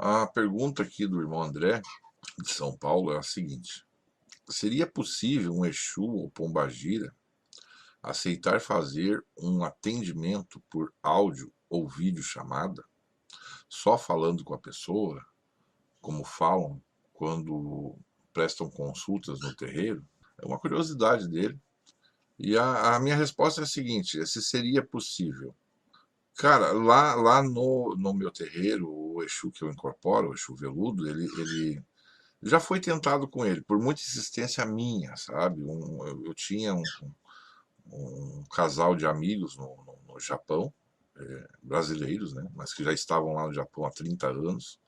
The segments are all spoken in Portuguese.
A pergunta aqui do irmão André, de São Paulo, é a seguinte: seria possível um Exu ou Pombagira aceitar fazer um atendimento por áudio ou videochamada, só falando com a pessoa, como falam quando prestam consultas no terreiro? É uma curiosidade dele. E a minha resposta é a seguinte: se seria possível. Cara, lá no meu terreiro, o Exu que eu incorporo, o Exu Veludo, ele já foi tentado com ele, por muita insistência minha, sabe? Eu tinha um casal de amigos no Japão, brasileiros, né? Mas que já estavam lá no Japão há 30 anos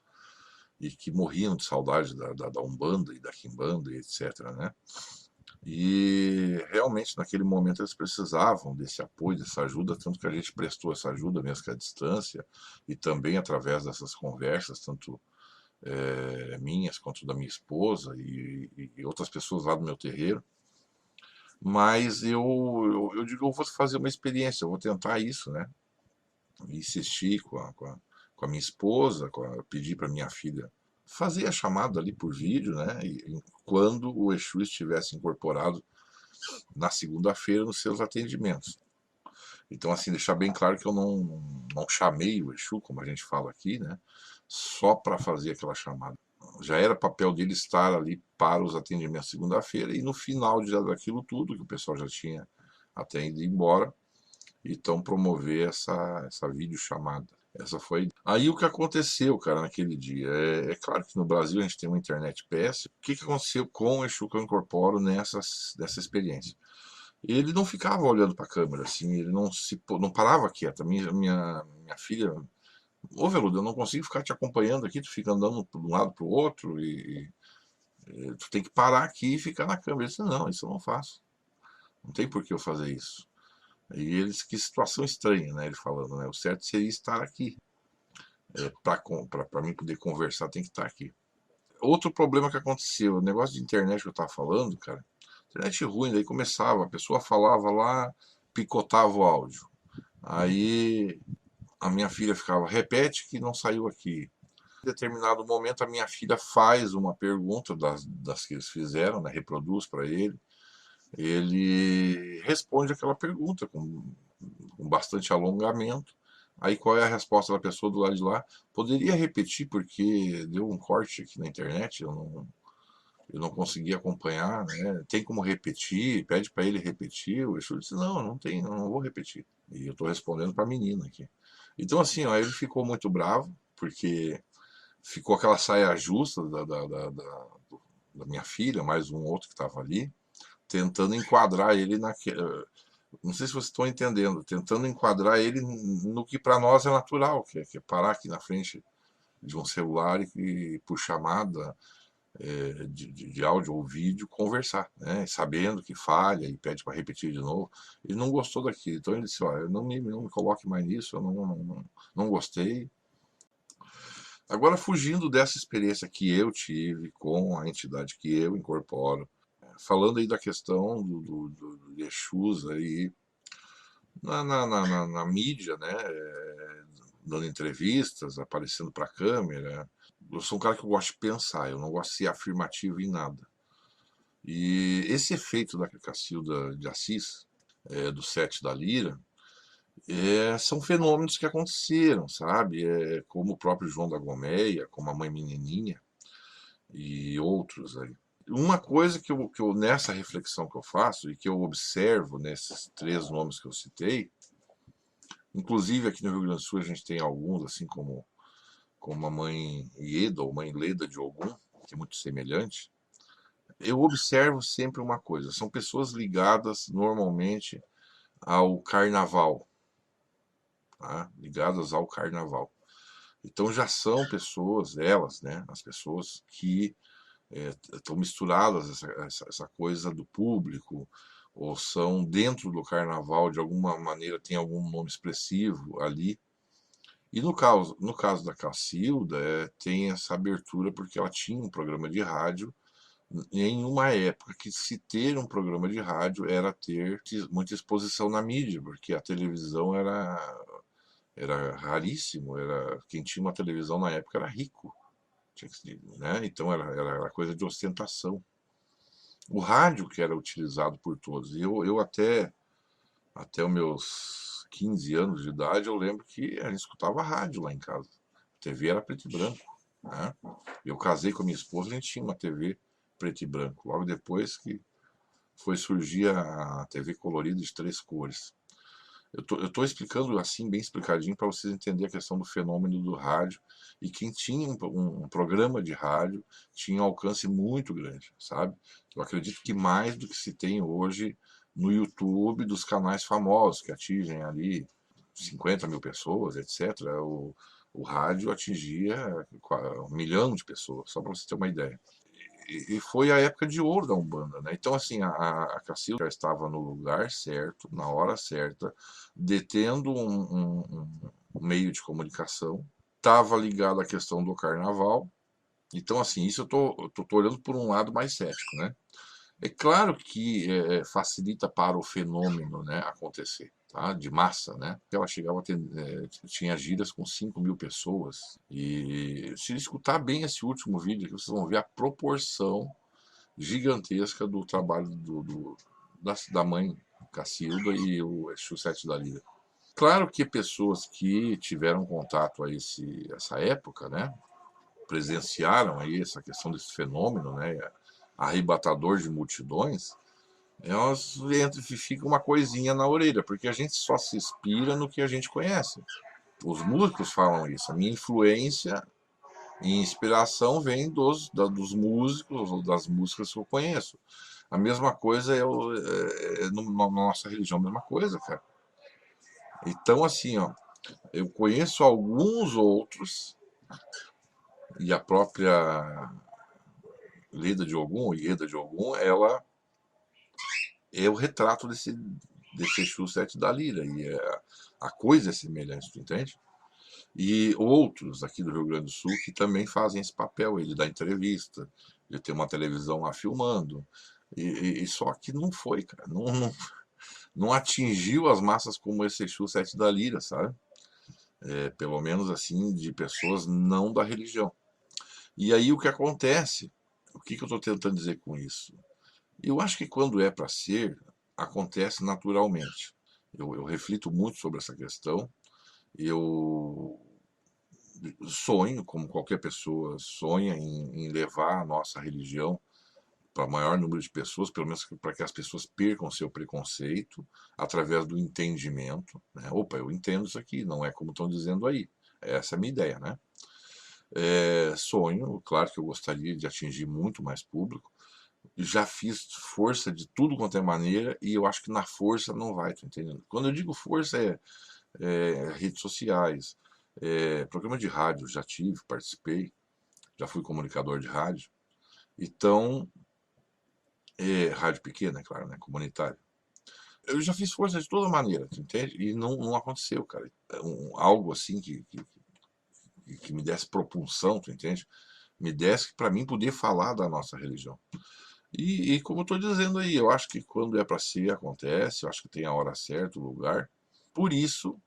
e que morriam de saudade da Umbanda e da Quimbanda e etc, né? E realmente naquele momento eles precisavam desse apoio, dessa ajuda, tanto que a gente prestou essa ajuda mesmo que à distância e também através dessas conversas, tanto minhas quanto da minha esposa e outras pessoas lá do meu terreiro. Mas eu digo, eu vou fazer uma experiência, eu vou tentar isso, né? Insistir com a minha esposa, pedir para minha filha fazer a chamada ali por vídeo, né? E quando o Exu estivesse incorporado na segunda-feira nos seus atendimentos. Então, assim, deixar bem claro que eu não chamei o Exu, como a gente fala aqui, né? Só para fazer aquela chamada. Já era papel dele estar ali para os atendimentos segunda-feira e no final daquilo tudo, que o pessoal já tinha até ido embora, então promover essa videochamada. Essa foi. Aí o que aconteceu, cara, naquele dia? É claro que no Brasil a gente tem uma internet péssima. O que aconteceu com o Exu que eu incorporo dessa experiência? Ele não ficava olhando para a câmera, assim, ele não parava quieto. Minha filha, ô Veludo, eu não consigo ficar te acompanhando aqui, tu fica andando de um lado para o outro e tu tem que parar aqui e ficar na câmera. Ele disse, não, isso eu não faço. Não tem por que eu fazer isso. E eles, que situação estranha, né? Ele falando, né? O certo seria estar aqui. Para mim poder conversar, tem que estar aqui. Outro problema que aconteceu, o negócio de internet que eu tava falando, cara, internet ruim, daí começava, a pessoa falava lá, picotava o áudio. Aí a minha filha ficava, repete que não saiu aqui. Em determinado momento, a minha filha faz uma pergunta das que eles fizeram, né, reproduz para ele. Ele responde aquela pergunta com bastante alongamento. Aí qual é a resposta da pessoa do lado de lá? Poderia repetir porque deu um corte aqui na internet, eu não consegui acompanhar, né? Tem como repetir? Pede para ele repetir. O Exu disse: não, não tem, não vou repetir. E eu estou respondendo para a menina aqui. Então, assim, ó, ele ficou muito bravo, porque ficou aquela saia justa da minha filha, mais um outro que estava ali, tentando enquadrar ele naquele. Não sei se vocês estão entendendo, tentando enquadrar ele no que para nós é natural, que é parar aqui na frente de um celular e por chamada de áudio ou vídeo, conversar, né? Sabendo que falha e pede para repetir de novo. Ele não gostou daquilo, então ele disse: olha, não me coloque mais nisso, eu não gostei. Agora, fugindo dessa experiência que eu tive com a entidade que eu incorporo, falando aí da questão do Exus aí na mídia, né? Dando entrevistas, aparecendo para a câmera. Eu sou um cara que eu gosto de pensar, eu não gosto de ser afirmativo em nada. E esse efeito da Cacilda de Assis, do Sete da Lira, são fenômenos que aconteceram, sabe? Como o próprio João da Gomeia, como a Mãe Menininha e outros aí. Uma coisa que eu, nessa reflexão que eu faço e que eu observo nesses três nomes que eu citei, inclusive aqui no Rio Grande do Sul a gente tem alguns, assim como a Mãe Ieda ou Mãe Leda de Ogum, que é muito semelhante. Eu observo sempre uma coisa: são pessoas ligadas normalmente ao carnaval, tá? Ligadas ao carnaval. Então já são pessoas, elas, né? As pessoas que estão misturadas essa coisa do público, ou são dentro do carnaval, de alguma maneira tem algum nome expressivo ali. E no caso da Cacilda, tem essa abertura porque ela tinha um programa de rádio em uma época que se ter um programa de rádio era ter muita exposição na mídia, porque a televisão era raríssimo, quem tinha uma televisão na época era rico, né? Então era coisa de ostentação. O rádio que era utilizado por todos. E eu até os meus 15 anos de idade, eu lembro que a gente escutava rádio lá em casa. A TV era preto e branco, né? Eu casei com a minha esposa, a gente tinha uma TV preto e branco. Logo depois que foi surgir a TV colorida de 3 cores. Eu tô explicando assim, bem explicadinho, para vocês entenderem a questão do fenômeno do rádio. E quem tinha um programa de rádio tinha um alcance muito grande, sabe? Eu acredito que mais do que se tem hoje no YouTube, dos canais famosos, que atingem ali 50 mil pessoas, etc. O rádio atingia 1 milhão de pessoas, só para você ter uma ideia. E foi a época de ouro da Umbanda, né? Então, assim, a Cacilda já estava no lugar certo, na hora certa, detendo um meio de comunicação, estava ligado à questão do carnaval. Então, assim, isso eu tô olhando por um lado mais cético, né? É claro que facilita para o fenômeno, né, acontecer, tá? De massa, né? Ela chegava a ter, tinha giras com 5 mil pessoas. E se escutar bem esse último vídeo aqui, vocês vão ver a proporção gigantesca do trabalho da mãe Cacilda e o Exu Sete da Lira. Claro que pessoas que tiveram contato a essa época, né, presenciaram aí essa questão desse fenômeno, né, arrebatador de multidões, elas ficam uma coisinha na orelha, porque a gente só se inspira no que a gente conhece. Os músicos falam isso. A minha influência e inspiração vem dos músicos ou das músicas que eu conheço. A mesma coisa na nossa religião, a mesma coisa, cara. Então, assim, ó, eu conheço alguns outros, e a própria Leda de Ogum, Ieda de Ogum, ela é o retrato desse Exu Sete da Lira, e a coisa é semelhante, tu entende? E outros aqui do Rio Grande do Sul que também fazem esse papel, ele dá entrevista, ele tem uma televisão lá filmando, e só que não foi, cara, não atingiu as massas como esse Exu Sete da Lira, sabe? Pelo menos assim, de pessoas não da religião. E aí o que acontece? O que eu estou tentando dizer com isso? Eu acho que quando é para ser, acontece naturalmente. Eu reflito muito sobre essa questão. Eu sonho, como qualquer pessoa sonha, em levar a nossa religião para o maior número de pessoas, pelo menos para que as pessoas percam seu preconceito através do entendimento. Né? Opa, eu entendo isso aqui, não é como estão dizendo aí. Essa é a minha ideia, né? Sonho, claro que eu gostaria de atingir muito mais público. Já fiz força de tudo quanto é maneira e eu acho que na força não vai, tá entendendo? Quando eu digo força redes sociais, programa de rádio, já tive, participei, já fui comunicador de rádio. Então, rádio pequena, é claro, né? Comunitário. Eu já fiz força de toda maneira, tu entende? E não aconteceu, cara. Algo assim que me desse propulsão, tu entende? Me desse para mim poder falar da nossa religião. E como eu estou dizendo aí, eu acho que quando é para ser, acontece, eu acho que tem a hora certa, o lugar. Por isso,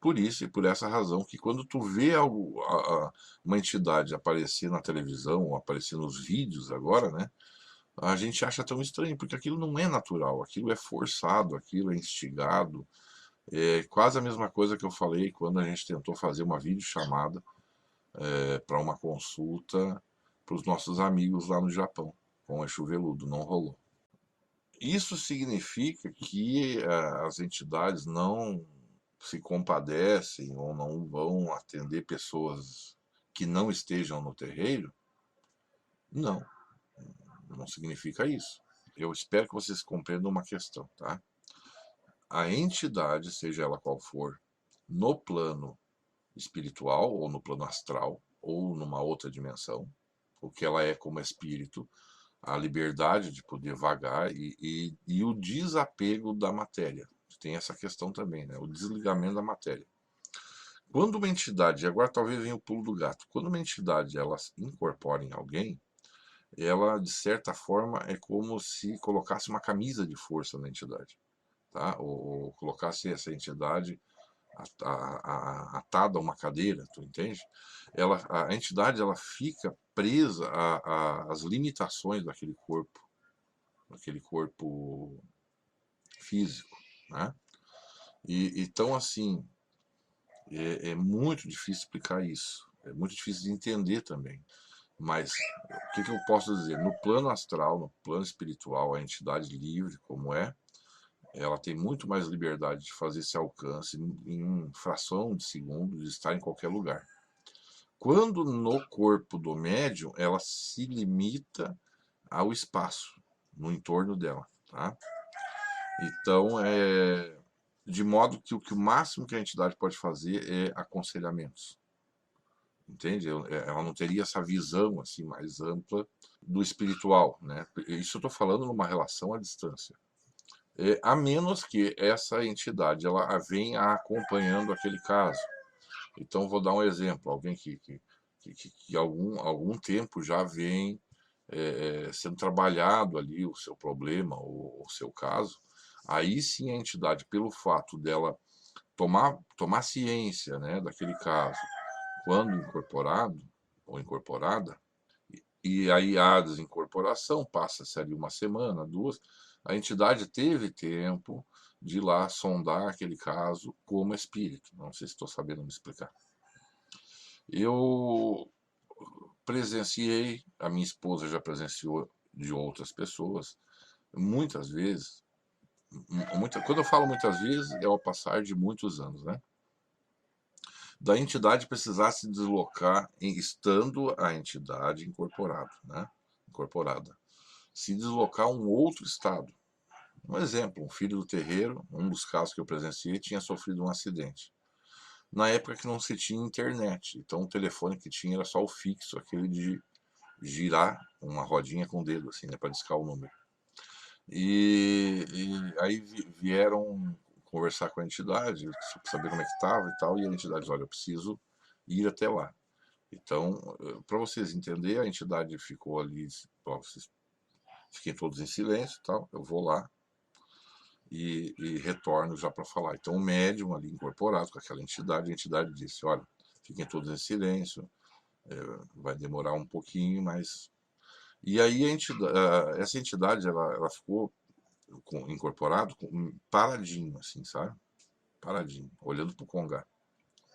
por isso e por essa razão, que quando tu vê uma entidade aparecer na televisão, ou aparecer nos vídeos agora, né? A gente acha tão estranho, porque aquilo não é natural, aquilo é forçado, aquilo é instigado. É quase a mesma coisa que eu falei quando a gente tentou fazer uma videochamada para uma consulta para os nossos amigos lá no Japão, com o Exu Veludo, não rolou. Isso significa que as entidades não se compadecem ou não vão atender pessoas que não estejam no terreiro? Não, não significa isso. Eu espero que vocês compreendam uma questão, tá? A entidade, seja ela qual for, no plano espiritual ou no plano astral ou numa outra dimensão, o que ela é como espírito, a liberdade de poder vagar e o desapego da matéria. Tem essa questão também, né? O desligamento da matéria. Quando uma entidade, agora talvez venha o pulo do gato, quando uma entidade ela incorpora em alguém, ela de certa forma é como se colocasse uma camisa de força na entidade, tá? Ou colocasse essa entidade atada a uma cadeira, tu entende? A entidade ela fica presa às limitações daquele corpo físico, né? Então, assim, é muito difícil explicar isso, é muito difícil de entender também. Mas o que eu posso dizer? No plano astral, no plano espiritual, a entidade livre, como ela tem muito mais liberdade de fazer esse alcance em fração de segundo, de estar em qualquer lugar. Quando no corpo do médium, ela se limita ao espaço no entorno dela, tá? Então, de modo que o máximo que a entidade pode fazer é aconselhamentos, entende? Ela não teria essa visão assim mais ampla do espiritual, né? Isso eu estou falando numa relação à distância. A menos que essa entidade ela venha acompanhando aquele caso. Então, vou dar um exemplo: alguém que algum tempo já vem sendo trabalhado ali o seu problema, o seu caso, aí sim a entidade, pelo fato dela tomar ciência, né, daquele caso, quando incorporado ou incorporada, e aí a desincorporação, passa-se ali uma semana, duas, a entidade teve tempo de ir lá sondar aquele caso como espírito. Não sei se estou sabendo me explicar. Eu presenciei, a minha esposa já presenciou de outras pessoas, muitas vezes, quando eu falo muitas vezes, é ao passar de muitos anos, né? Da entidade precisar se deslocar, estando a entidade incorporada, né? Incorporada. Se deslocar a um outro estado. Um exemplo, um filho do terreiro, um dos casos que eu presenciei, tinha sofrido um acidente. Na época que não se tinha internet, então o telefone que tinha era só o fixo, aquele de girar uma rodinha com o dedo, assim, né, para discar o número. E aí vieram conversar com a entidade, saber como é que estava e tal, e a entidade disse: olha, eu preciso ir até lá. Então, para vocês entenderem, a entidade ficou ali, ó, vocês fiquem todos em silêncio e tal, eu vou lá e retorno já para falar. Então, o médium ali incorporado com aquela entidade, a entidade disse: olha, fiquem todos em silêncio, vai demorar um pouquinho, mas. E aí essa entidade ela ficou incorporado, paradinho, assim, sabe? Paradinho, olhando pro Congá,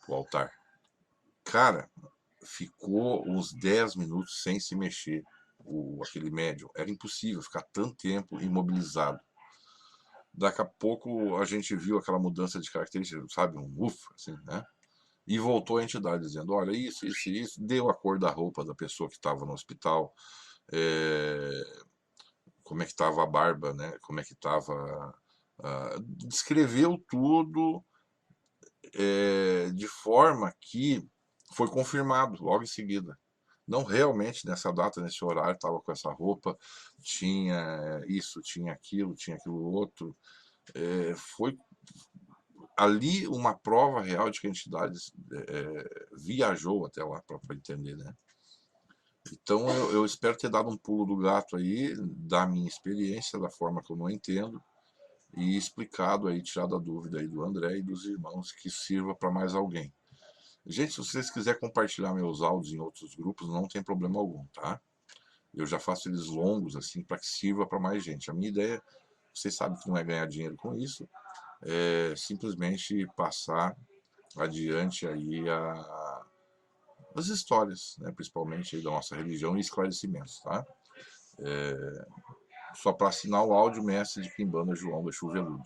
pro altar. Cara, ficou uns 10 minutos sem se mexer, aquele médium. Era impossível ficar tanto tempo imobilizado. Daqui a pouco a gente viu aquela mudança de característica, sabe? Um ufa, assim, né? E voltou a entidade dizendo: olha, isso, deu a cor da roupa da pessoa que estava no hospital, como é que estava a barba, né? Como é que estava. Descreveu tudo de forma que foi confirmado logo em seguida. Não, realmente nessa data, nesse horário, estava com essa roupa, tinha isso, tinha aquilo outro. Foi ali uma prova real de que a entidade viajou até lá para entender, né? Então eu espero ter dado um pulo do gato aí, da minha experiência, da forma que eu não entendo, e explicado aí, tirado a dúvida aí do André e dos irmãos, que sirva para mais alguém. Gente, se vocês quiserem compartilhar meus áudios em outros grupos, não tem problema algum, tá? Eu já faço eles longos, assim, para que sirva para mais gente. A minha ideia, vocês sabem que não é ganhar dinheiro com isso, é simplesmente passar adiante aí as histórias, né, principalmente aí da nossa religião e esclarecimentos, tá? Só para assinar o áudio, mestre de Quimbanda João do Exu Veludo.